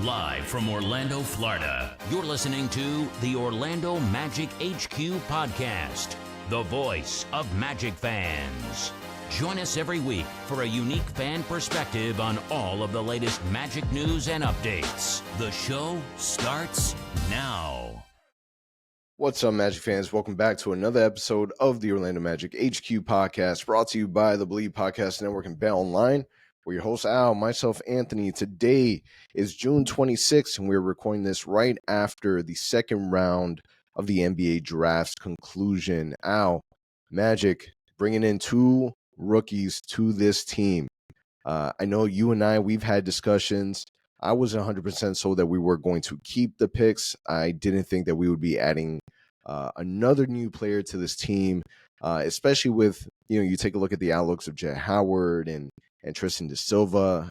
Live from Orlando, Florida, you're listening to the Orlando Magic HQ podcast, the voice of Magic fans. Join us every week for a unique fan perspective on all of the latest Magic news and updates. The show starts now. What's up, Magic fans? Welcome back to another episode of the Orlando Magic HQ podcast, brought to you by the Believe Podcast Network and Bet Online. We're your host, Al, myself, Anthony. Today is June 26th, and we're recording this right after the second round of the NBA draft's conclusion. Al, Magic bringing in two rookies to this team. I know you and we've had discussions. I wasn't 100% sold that we were going to keep the picks. I didn't think that we would be adding another new player to this team, especially with, you take a look at the outlooks of Jet Howard and Tristan Da Silva.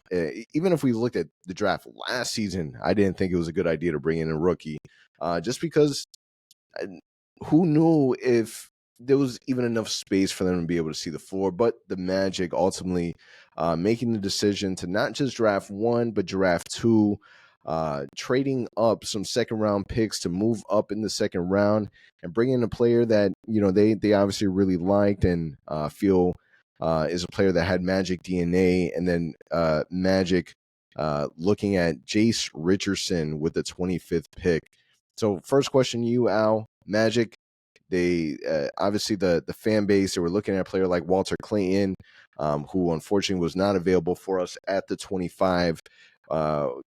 Even if we looked at the draft last season, I didn't think it was a good idea to bring in a rookie, just because who knew if there was even enough space for them to be able to see the floor. But the Magic ultimately making the decision to not just draft one, but draft two, trading up some second-round picks to move up in the second round and bring in a player that, they obviously really liked and feel is a player that had Magic DNA, and then Magic looking at Jace Richardson with the 25th pick. So first question to you, Al. Magic, they obviously the fan base, they were looking at a player like Walter Clayton, who unfortunately was not available for us at the 25.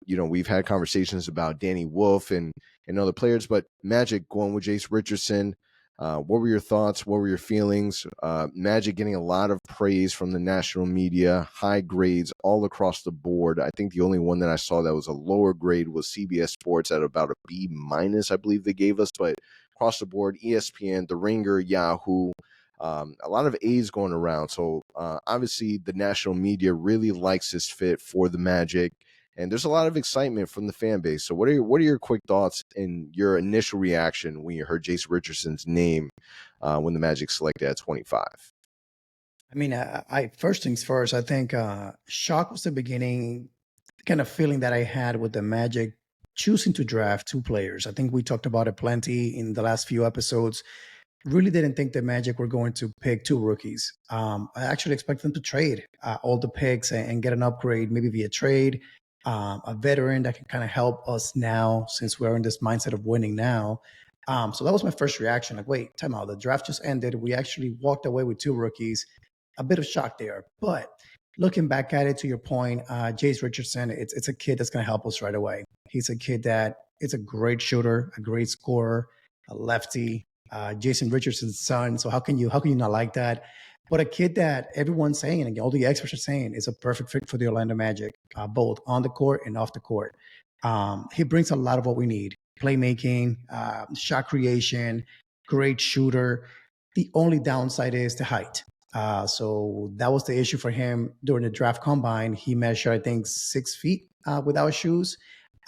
We've had conversations about Danny Wolf and other players, but Magic going with Jace Richardson. What were your thoughts? What were your feelings? Magic getting a lot of praise from the national media, high grades all across the board. I think the only one that I saw that was a lower grade was CBS Sports at about a B-, I believe they gave us, but across the board, ESPN, The Ringer, Yahoo, a lot of A's going around. So obviously the national media really likes this fit for the Magic. And there's a lot of excitement from the fan base. So what are your quick thoughts and your initial reaction when you heard Jace Richardson's name when the Magic selected at 25? I mean, I first things first, I think shock was the beginning kind of feeling that I had with the Magic choosing to draft two players. I think we talked about it plenty in the last few episodes. Really didn't think the Magic were going to pick two rookies. I actually expected them to trade all the picks and get an upgrade, maybe via trade. A veteran that can kind of help us now since we're in this mindset of winning now. So that was my first reaction. Like, wait, time out. The draft just ended. We actually walked away with two rookies. A bit of shock there. But looking back at it, to your point, Jace Richardson, it's a kid that's going to help us right away. He's a kid that is a great shooter, a great scorer, a lefty, Jason Richardson's son. So how can you not like that? But a kid that everyone's saying, and all the experts are saying, is a perfect fit for the Orlando Magic, both on the court and off the court. He brings a lot of what we need: playmaking, shot creation, great shooter. The only downside is the height. So that was the issue for him during the draft combine. He measured, I think, 6 feet without shoes.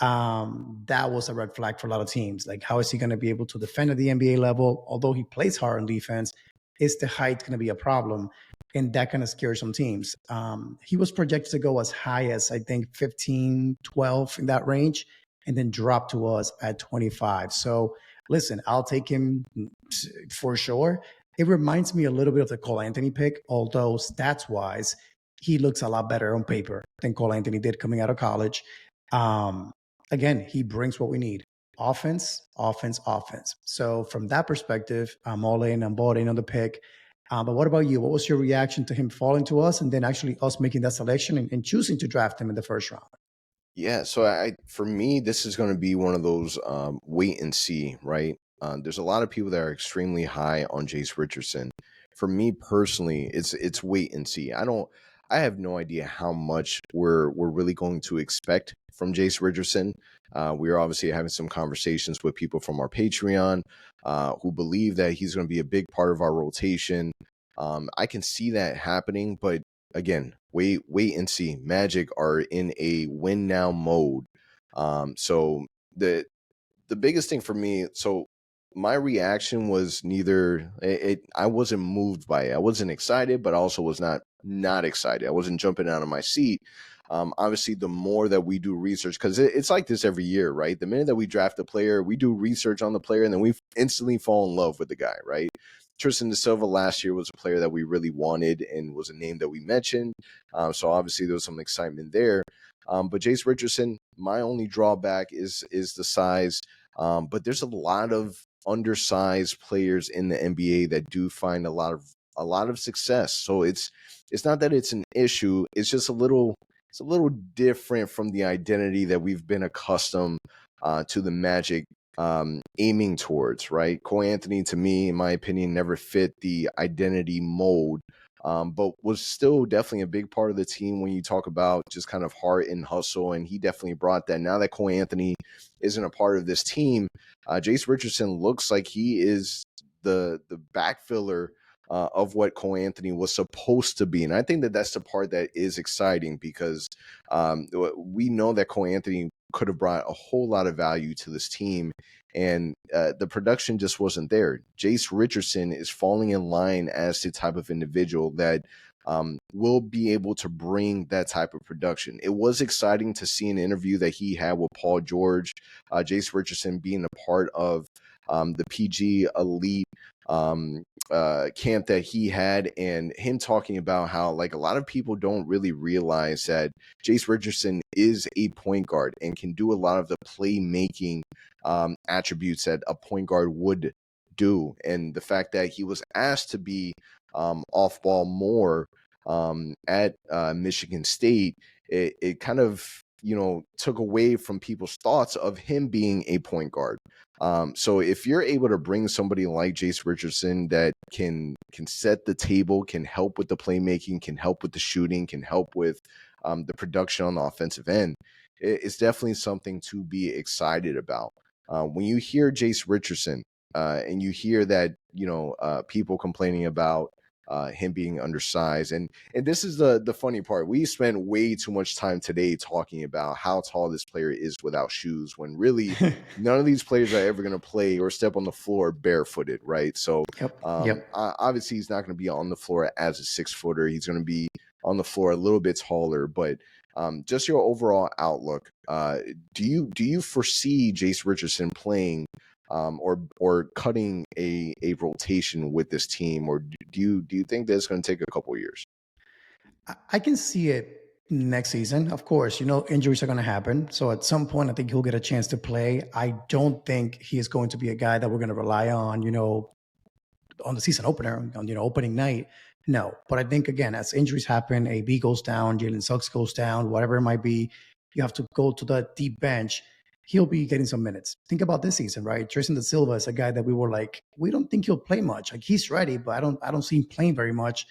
That was a red flag for a lot of teams. Like, how is he going to be able to defend at the NBA level? Although he plays hard on defense, is the height going to be a problem? And that kind of scares some teams. He was projected to go as high as, I think, 15, 12 in that range, and then drop to us at 25. So listen, I'll take him for sure. It reminds me a little bit of the Cole Anthony pick, although stats-wise, he looks a lot better on paper than Cole Anthony did coming out of college. Again, he brings what we need. Offense. So from that perspective, I'm all in. I'm bought in on the pick. But what about you? What was your reaction to him falling to us and then actually us making that selection and choosing to draft him in the first round? Yeah, so for me, this is going to be one of those wait and see, right? There's a lot of people that are extremely high on Jace Richardson. For me personally, it's wait and see. I have no idea how much we're really going to expect from Jace Richardson. We are obviously having some conversations with people from our Patreon who believe that he's going to be a big part of our rotation. I can see that happening, but again, wait and see. Magic are in a win now mode. So the biggest thing for me, so my reaction was neither, I wasn't moved by it. I wasn't excited, but I also was not excited. I wasn't jumping out of my seat. Obviously, the more that we do research, because it's like this every year, right? The minute that we draft a player, we do research on the player, and then we instantly fall in love with the guy, right? Tristan da Silva last year was a player that we really wanted and was a name that we mentioned. So obviously there was some excitement there. But Jace Richardson, my only drawback is the size. But there's a lot of undersized players in the NBA that do find a lot of success. So it's not that it's an issue. It's just a little different from the identity that we've been accustomed to the Magic aiming towards, right? Cole Anthony, to me, in my opinion, never fit the identity mold, but was still definitely a big part of the team when you talk about just kind of heart and hustle, and he definitely brought that. Now that Cole Anthony isn't a part of this team, Jace Richardson looks like he is the backfiller of what Cole Anthony was supposed to be. And I think that that's the part that is exciting, because we know that Cole Anthony could have brought a whole lot of value to this team, and the production just wasn't there. Jace Richardson is falling in line as the type of individual that will be able to bring that type of production. It was exciting to see an interview that he had with Paul George, Jace Richardson being a part of the PG Elite camp that he had, and him talking about how, like, a lot of people don't really realize that Jace Richardson is a point guard and can do a lot of the playmaking attributes that a point guard would do. And the fact that he was asked to be off ball more at Michigan State, it kind of, took away from people's thoughts of him being a point guard. So if you're able to bring somebody like Jace Richardson that can set the table, can help with the playmaking, can help with the shooting, can help with the production on the offensive end, it's definitely something to be excited about. When you hear Jace Richardson and you hear that, people complaining about him being undersized, and this is the funny part. We spent way too much time today talking about how tall this player is without shoes, when really none of these players are ever going to play or step on the floor barefooted, right? So Yep. obviously he's not going to be on the floor as a 6-footer. He's going to be on the floor a little bit taller, but just your overall outlook. Do you foresee Jace Richardson playing or cutting a rotation with this team, or do you think that's going to take a couple of years? I can see it next season. Of course, injuries are going to happen. So at some point, I think he'll get a chance to play. I don't think he is going to be a guy that we're going to rely on the season opener, on opening night. No, but I think, again, as injuries happen, AB goes down, Jalen Suggs goes down, whatever it might be, you have to go to the deep bench. He'll be getting some minutes. Think about this season, right? Tristan da Silva is a guy that we were like, we don't think he'll play much. Like, he's ready, but I don't see him playing very much.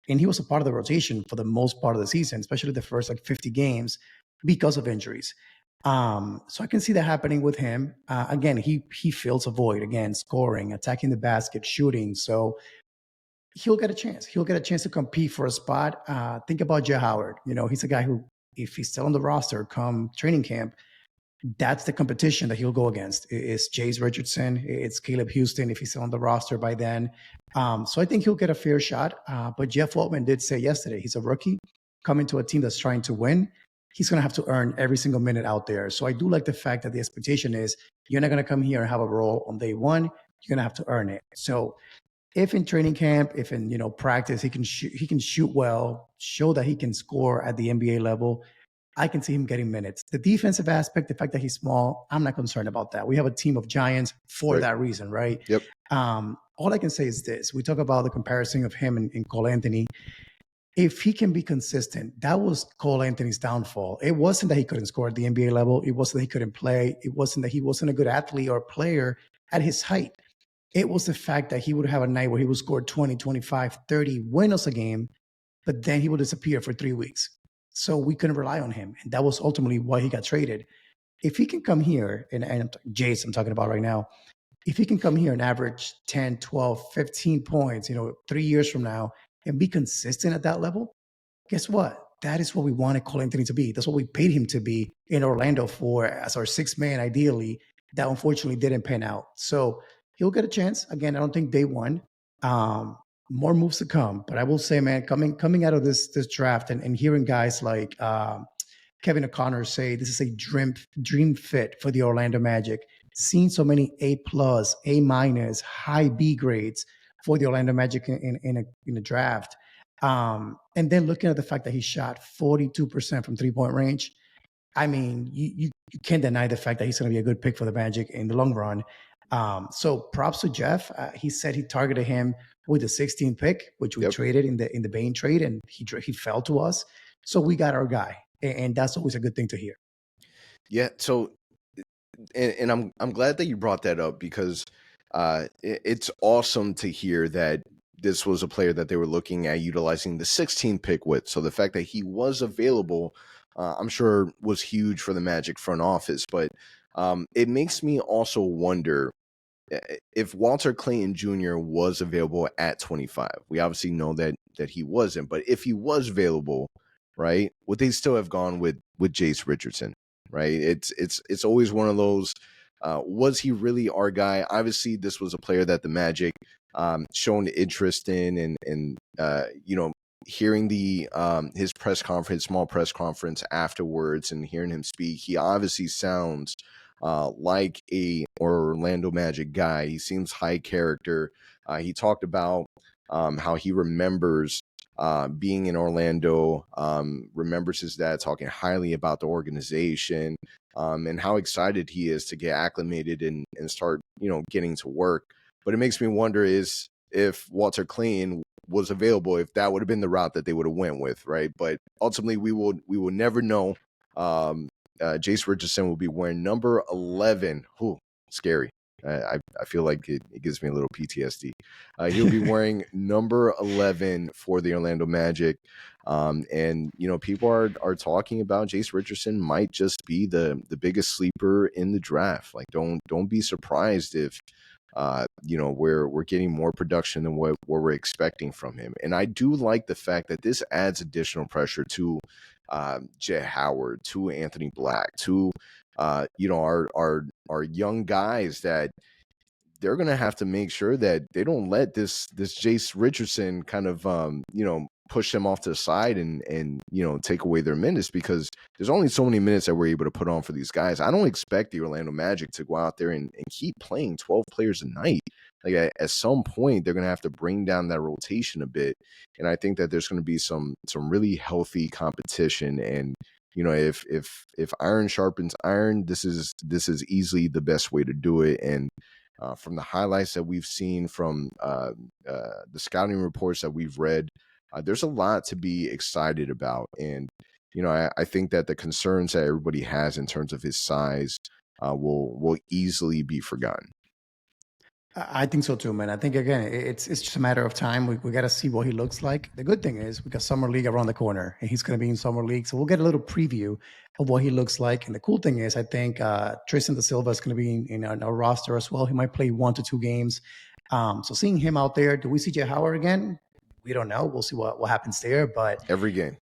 And he was a part of the rotation for the most part of the season, especially the first 50 games, because of injuries. So I can see that happening with him. Again, he fills a void, again, scoring, attacking the basket, shooting. So he'll get a chance. He'll get a chance to compete for a spot. Think about Jay Howard. He's a guy who, if he's still on the roster come training camp, that's the competition that he'll go against. It's Jace Richardson. It's Caleb Houston if he's still on the roster by then. So I think he'll get a fair shot. But Jeff Waltman did say yesterday, he's a rookie coming to a team that's trying to win. He's going to have to earn every single minute out there. So I do like the fact that the expectation is you're not going to come here and have a role on day one. You're going to have to earn it. So if in training camp, if in practice, he can shoot well, show that he can score at the NBA level, I can see him getting minutes. The defensive aspect, the fact that he's small, I'm not concerned about that. We have a team of giants for that reason, right? Yep. All I can say is this. We talk about the comparison of him and Cole Anthony. If he can be consistent, that was Cole Anthony's downfall. It wasn't that he couldn't score at the NBA level. It wasn't that he couldn't play. It wasn't that he wasn't a good athlete or player at his height. It was the fact that he would have a night where he would score 20, 25, 30 winnows a game, but then he would disappear for 3 weeks. So we couldn't rely on him. And that was ultimately why he got traded. If he can come here, and Jace I'm talking about right now, if he can come here and average 10, 12, 15 points, 3 years from now, and be consistent at that level, guess what? That is what we wanted Cole Anthony to be. That's what we paid him to be in Orlando for as our sixth man, ideally. That unfortunately didn't pan out. So he'll get a chance. Again, I don't think day one. More moves to come. But I will say, man, coming out of this draft and hearing guys like Kevin O'Connor say this is a dream fit for the Orlando Magic. Seeing so many A+, A-, high B grades for the Orlando Magic in a draft. And then looking at the fact that he shot 42% from 3-point range, I mean, you can't deny the fact that he's going to be a good pick for the Magic in the long run. So props to Jeff. He said he targeted him with the 16th pick, which we traded in the Bain trade, and he fell to us. So we got our guy, and that's always a good thing to hear. Yeah. So, and I'm glad that you brought that up, because it's awesome to hear that this was a player that they were looking at utilizing the 16th pick with. So the fact that he was available, I'm sure, was huge for the Magic front office. But it makes me also wonder if Walter Clayton Jr. was available at 25. We obviously know that he wasn't, but if he was available, right, would they still have gone with Jace Richardson? Right? It's always one of those. Was he really our guy? Obviously, this was a player that the Magic shown interest in, and hearing the his press conference, small press conference afterwards, and hearing him speak, he obviously sounds like a Orlando Magic guy. He seems high character. He talked about how he remembers being in Orlando, remembers his dad talking highly about the organization, and how excited he is to get acclimated and start, getting to work. But it makes me wonder is if Walter Clayton was available, if that would have been the route that they would have went with, right? But ultimately, we will never know. Jace Richardson will be wearing number 11. Ooh, scary. I feel like it gives me a little PTSD. He'll be wearing number 11 for the Orlando Magic. And people are talking about Jace Richardson might just be the biggest sleeper in the draft. Like, don't be surprised if we're getting more production than what we're expecting from him. And I do like the fact that this adds additional pressure to Jet Howard, to Anthony Black, to our young guys, that they're going to have to make sure that they don't let this Jace Richardson kind of push them off to the side and take away their minutes, because there's only so many minutes that we're able to put on for these guys. I don't expect the Orlando Magic to go out there and keep playing 12 players a night. Like, at some point, they're going to have to bring down that rotation a bit. And I think that there's going to be some really healthy competition. And if iron sharpens iron, this is easily the best way to do it. And from the highlights that we've seen, from the scouting reports that we've read, there's a lot to be excited about. And I think that the concerns that everybody has in terms of his size will easily be forgotten. I think so too, man. I think, again, it's just a matter of time. We got to see what he looks like. The good thing is we got Summer League around the corner, and he's going to be in Summer League. So we'll get a little preview of what he looks like. And the cool thing is, I think Tristan da Silva is going to be in our roster as well. He might play 1 to 2 games. So seeing him out there, do we see Jet Howard again? We don't know. We'll see what happens there. But every game,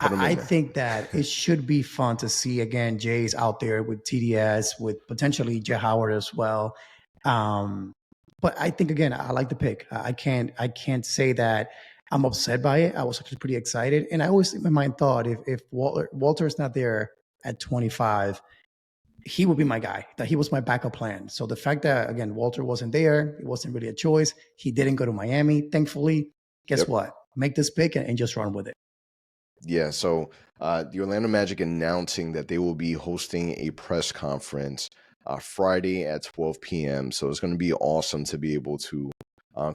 I think that it should be fun to see, again, Jace out there with TDS, with potentially Jet Howard as well. But I think, again, I like the pick. I can't say that I'm upset by it. I was actually pretty excited. And I always, in my mind, thought if Walter is not there at 25, he would be my guy, that he was my backup plan. So the fact that, again, Walter wasn't there, it wasn't really a choice. He didn't go to Miami, thankfully. Guess what? Make this pick and just run with it. Yeah, so the Orlando Magic announcing that they will be hosting a press conference Friday at 12 p.m. So it's going to be awesome to be able to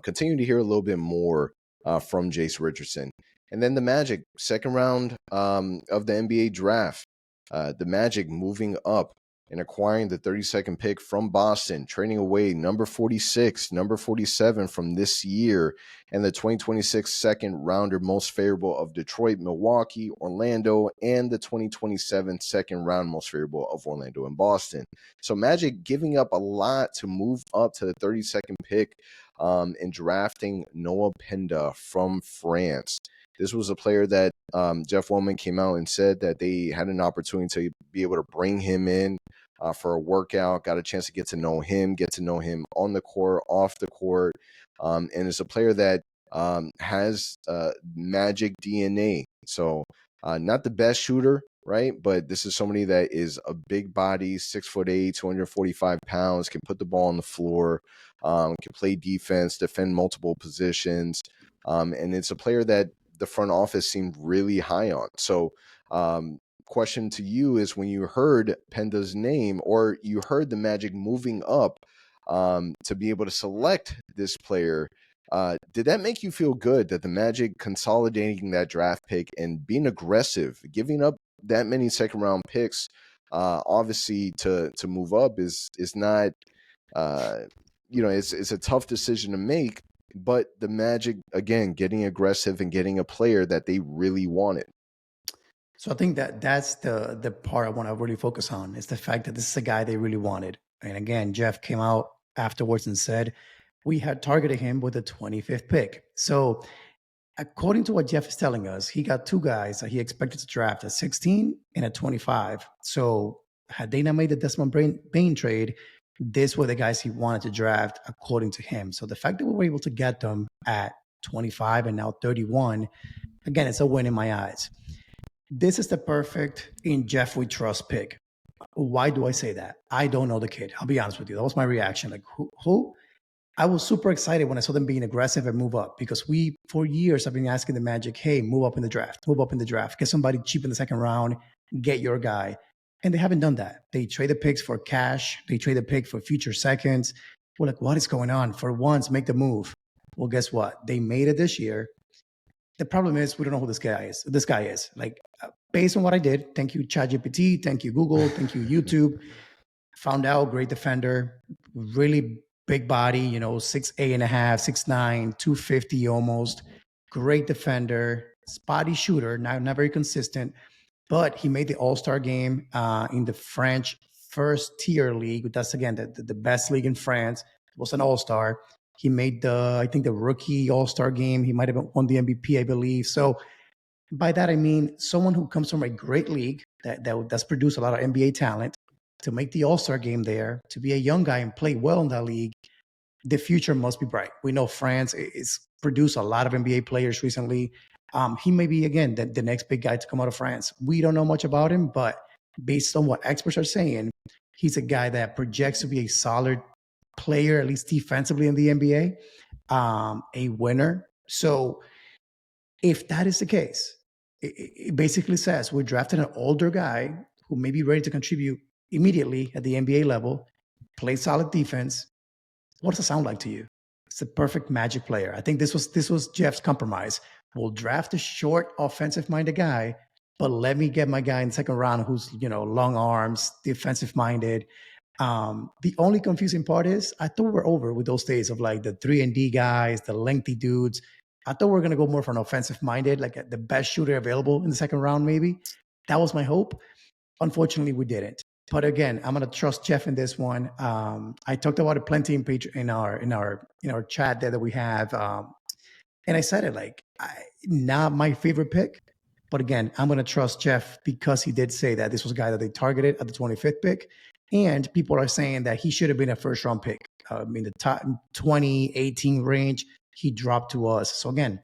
continue to hear a little bit more from Jace Richardson. And then the Magic, second round of the NBA draft. The Magic moving up and acquiring the 32nd pick from Boston, trading away number 46, number 47 from this year, and the 2026 second rounder most favorable of Detroit, Milwaukee, Orlando, and the 2027 second round most favorable of Orlando and Boston. So Magic giving up a lot to move up to the 32nd pick and drafting Noah Penda from France. This was a player that Jeff Wellman came out and said that they had an opportunity to be able to bring him in for a workout, got a chance to get to know him on the court, off the court. And it's a player that has Magic DNA. So not the best shooter, right? But this is somebody that is a big body, 6'8", 245 pounds, can put the ball on the floor, can play defense, defend multiple positions, and it's a player that the front office seemed really high on. So, question to you is, when you heard Penda's name, or you heard the Magic moving up to be able to select this player, did that make you feel good that the Magic consolidating that draft pick and being aggressive, giving up that many second round picks, obviously to move up is not, it's a tough decision to make, but the Magic, again, getting aggressive and getting a player that they really wanted? So I think that that's the part I want to really focus on, is the fact that this is a guy they really wanted. And again, Jeff came out afterwards and said we had targeted him with the 25th pick. So according to what Jeff is telling us, he got two guys that he expected to draft at 16 and at 25. So had they not made the Desmond Bain trade, these were the guys he wanted to draft according to him. So the fact that we were able to get them at 25 and now 31, again, it's a win in my eyes. This is the perfect in Jeff we trust pick. Why do I say that? I don't know the kid. I'll be honest with you. That was my reaction. Like, who? I was super excited when I saw them being aggressive and move up, because we, for years, have been asking the Magic, hey, move up in the draft, get somebody cheap in the second round, get your guy. And they haven't done that. They trade the picks for cash. They trade the pick for future seconds. We're like, what is going on? For once, make the move. Well, guess what? They made it this year. The problem is we don't know who this guy is. Like, based on what I did, thank you ChatGPT, thank you Google, thank you YouTube, found out great defender, really big body, 6'8" and a half, 6'9", 250 almost, great defender, spotty shooter, not very consistent, but he made the All-Star game in the French first tier league. That's, again, the best league in France. It was an All-Star. He made I think the rookie All-Star game. He might have won the MVP, I believe. So by that, I mean someone who comes from a great league that's produced a lot of NBA talent to make the All-Star game there, to be a young guy and play well in that league. The future must be bright. We know France is produced a lot of NBA players recently. He may be, again, the next big guy to come out of France. We don't know much about him, but based on what experts are saying, he's a guy that projects to be a solid player, at least defensively in the NBA, a winner. So if that is the case, it basically says we're drafting an older guy who may be ready to contribute immediately at the NBA level, play solid defense. What does it sound like to you? It's the perfect Magic player. I think this was Jeff's compromise. We'll draft a short, offensive-minded guy, but let me get my guy in the second round who's, long arms, defensive-minded. The only confusing part is I thought we're over with those days of like the 3-and-D guys, the lengthy dudes. I thought we were going to go more for an offensive-minded, like the best shooter available in the second round, maybe. That was my hope. Unfortunately, we didn't. But again, I'm going to trust Jeff in this one. I talked about it plenty in our chat there that we have, and I said it not my favorite pick. But again, I'm going to trust Jeff because he did say that this was a guy that they targeted at the 25th pick. And people are saying that he should have been a first-round pick. In the top 2018 range, he dropped to us. So again,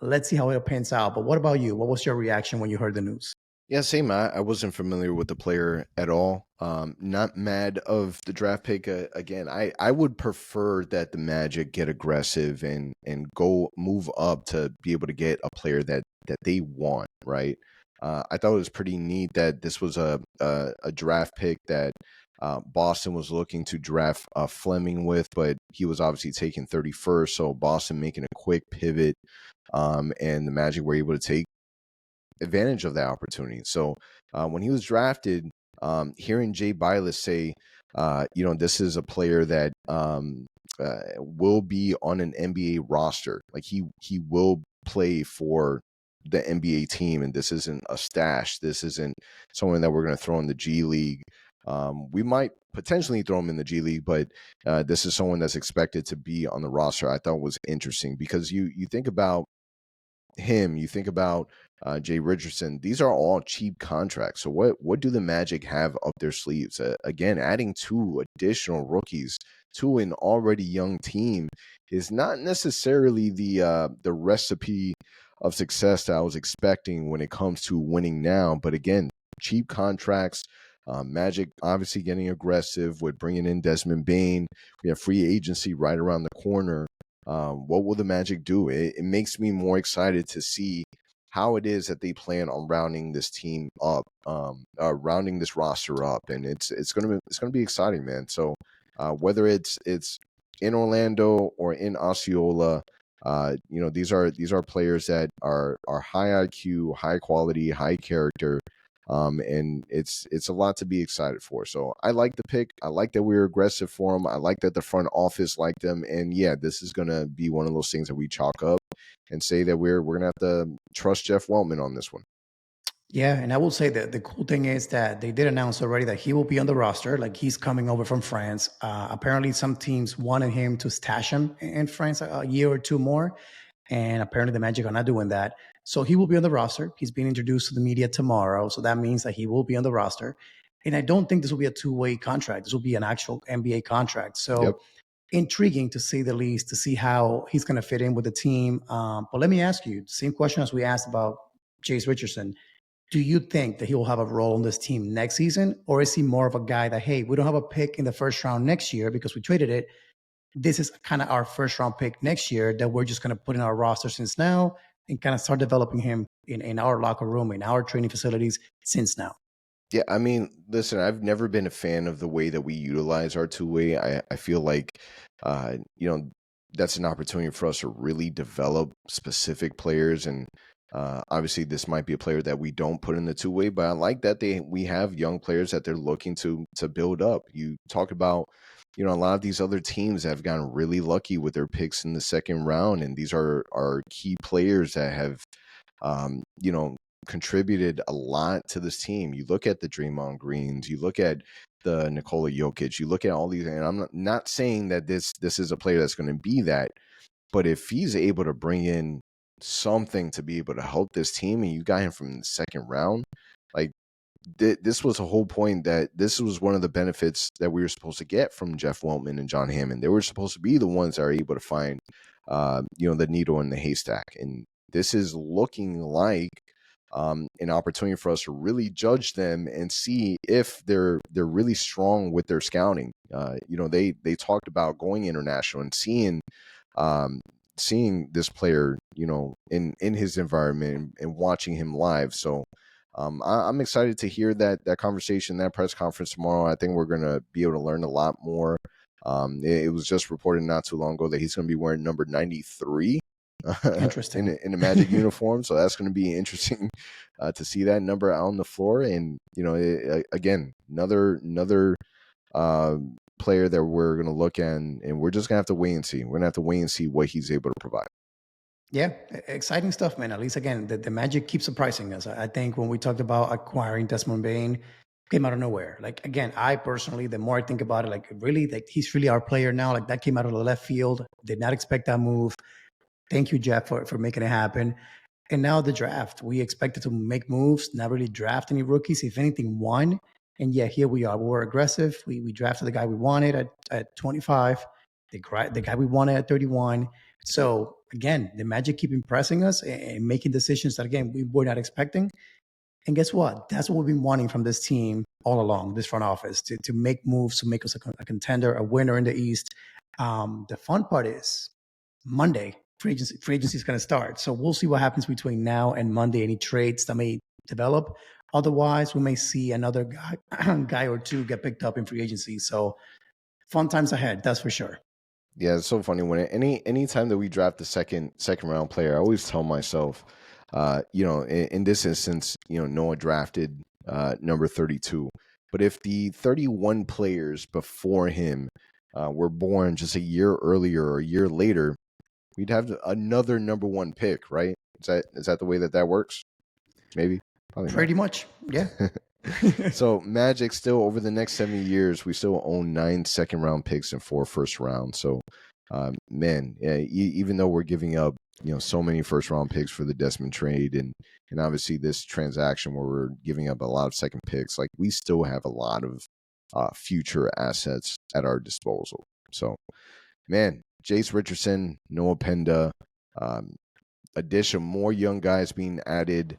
let's see how it pans out. But what about you? What was your reaction when you heard the news? Yeah, same. I wasn't familiar with the player at all. Not mad of the draft pick. Again, I would prefer that the Magic get aggressive and go move up to be able to get a player that they want, right? I thought it was pretty neat that this was a draft pick that Boston was looking to draft Fleming with, but he was obviously taken 31st. So Boston making a quick pivot, and the Magic were able to take advantage of that opportunity. So when he was drafted, hearing Jay Bilas say, this is a player that will be on an NBA roster. Like he will play for the NBA team, and this isn't a stash. This isn't someone that we're going to throw in the G League. We might potentially throw him in the G League, but this is someone that's expected to be on the roster. I thought was interesting because you think about him, you think about Jay Richardson. These are all cheap contracts. So what do the Magic have up their sleeves? Again, adding two additional rookies to an already young team is not necessarily the recipe of success that I was expecting when it comes to winning now. But again, cheap contracts. Magic obviously getting aggressive with bringing in Desmond Bane. We have free agency right around the corner. What will the Magic do? It makes me more excited to see how it is that they plan on rounding this team up, rounding this roster up, and it's gonna be exciting, man. So whether it's in Orlando or in Osceola, these are players that are high IQ, high quality, high character. And it's a lot to be excited for. So I like the pick. I like that we were aggressive for them. I like that the front office liked them. And yeah, this is gonna be one of those things that we chalk up and say that we're gonna have to trust Jeff Weltman on this one. Yeah, and I will say that the cool thing is that they did announce already that he will be on the roster. Like he's coming over from France. Apparently, some teams wanted him to stash him in France a year or two more, and apparently the Magic are not doing that. So he will be on the roster. He's being introduced to the media tomorrow, so that means that he will be on the roster. And I don't think this will be a two-way contract. This will be an actual NBA contract. So Yep. intriguing to say the least, to see how he's going to fit in with the team. But let me ask you the same question as we asked about Jace Richardson. Do you think that he will have a role on this team next season? Or is he more of a guy that, hey, we don't have a pick in the first round next year because we traded it. This is kind of our first round pick next year that we're just going to put in our roster since now and kind of start developing him in our locker room, in our training facilities since now? Yeah, I mean, listen, I've never been a fan of the way that we utilize our two-way. I feel like, that's an opportunity for us to really develop specific players. And obviously, this might be a player that we don't put in the two-way, but I like that we have young players that they're looking to build up. You talk about, a lot of these other teams have gotten really lucky with their picks in the second round, and these are key players that have, contributed a lot to this team. You look at the Draymond Greens, you look at the Nikola Jokic, you look at all these, and I'm not saying that this is a player that's going to be that, but if he's able to bring in something to be able to help this team, and you got him from the second round, like this was a whole point that this was one of the benefits that we were supposed to get from Jeff Weltman and John Hammond. They were supposed to be the ones that are able to find, the needle in the haystack, and this is looking like an opportunity for us to really judge them and see if they're really strong with their scouting. They talked about going international and seeing this player, in his environment and watching him live. So I'm excited to hear that conversation, that press conference tomorrow. I think we're going to be able to learn a lot more. It was just reported not too long ago that he's going to be wearing number 93 Interesting. in a Magic uniform. So that's going to be interesting to see that number out on the floor. And, again, another player that we're going to look at, and we're just going to have to wait and see. We're going to have to wait and see what he's able to provide. Yeah, exciting stuff, man. At least, again, the Magic keeps surprising us. I think when we talked about acquiring Desmond Bane, came out of nowhere. Like, again, I personally, the more I think about it, like, really, like, he's really our player now. Like, that came out of the left field. Did not expect that move. Thank you, Jeff, for making it happen. And now the draft. We expected to make moves, not really draft any rookies. If anything, one. And yeah, here we are. We were aggressive. We drafted the guy we wanted at 25, the guy we wanted at 31. So again, the Magic keep impressing us and making decisions that, again, we were not expecting. And guess what? That's what we've been wanting from this team all along, this front office, to make moves, to make us a contender, a winner in the East. The fun part is Monday, free agency is going to start. So we'll see what happens between now and Monday, any trades that may develop. Otherwise, we may see another guy or two get picked up in free agency. So fun times ahead, that's for sure. Yeah, it's so funny when any time that we draft the second round player, I always tell myself, in this instance, Noah drafted number 32, but if the 31 players before him were born just a year earlier or a year later, we'd have another number one pick, right? Is that the way that works? Maybe, probably pretty much, yeah. So Magic still, over the next 7 years, we still own 9 second round picks and 4 first rounds. So, even though we're giving up, so many first round picks for the Desmond trade and obviously this transaction where we're giving up a lot of second picks, like we still have a lot of future assets at our disposal. So, man, Jace Richardson, Noah Penda, addition, more young guys being added.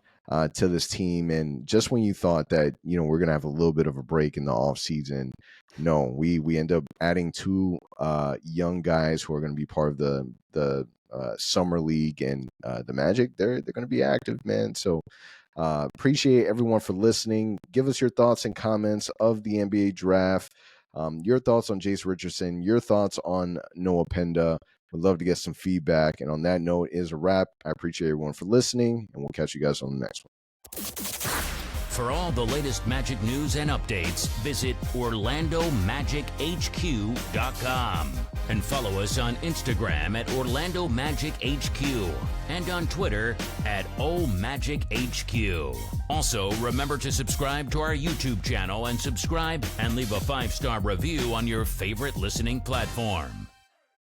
to this team. And just when you thought that, we're going to have a little bit of a break in the off season, no, we end up adding two young guys who are going to be part of the summer league, and the Magic, they're going to be active, man. So appreciate everyone for listening. Give us your thoughts and comments of the NBA draft. Your thoughts on Jace Richardson, your thoughts on Noah Penda. We'd love to get some feedback. And on that note is a wrap. I appreciate everyone for listening, and we'll catch you guys on the next one. For all the latest Magic news and updates, visit OrlandoMagicHQ.com and follow us on Instagram at Orlando Magic HQ and on Twitter at OMagicHQ. Also, remember to subscribe to our YouTube channel and subscribe and leave a 5-star review on your favorite listening platform.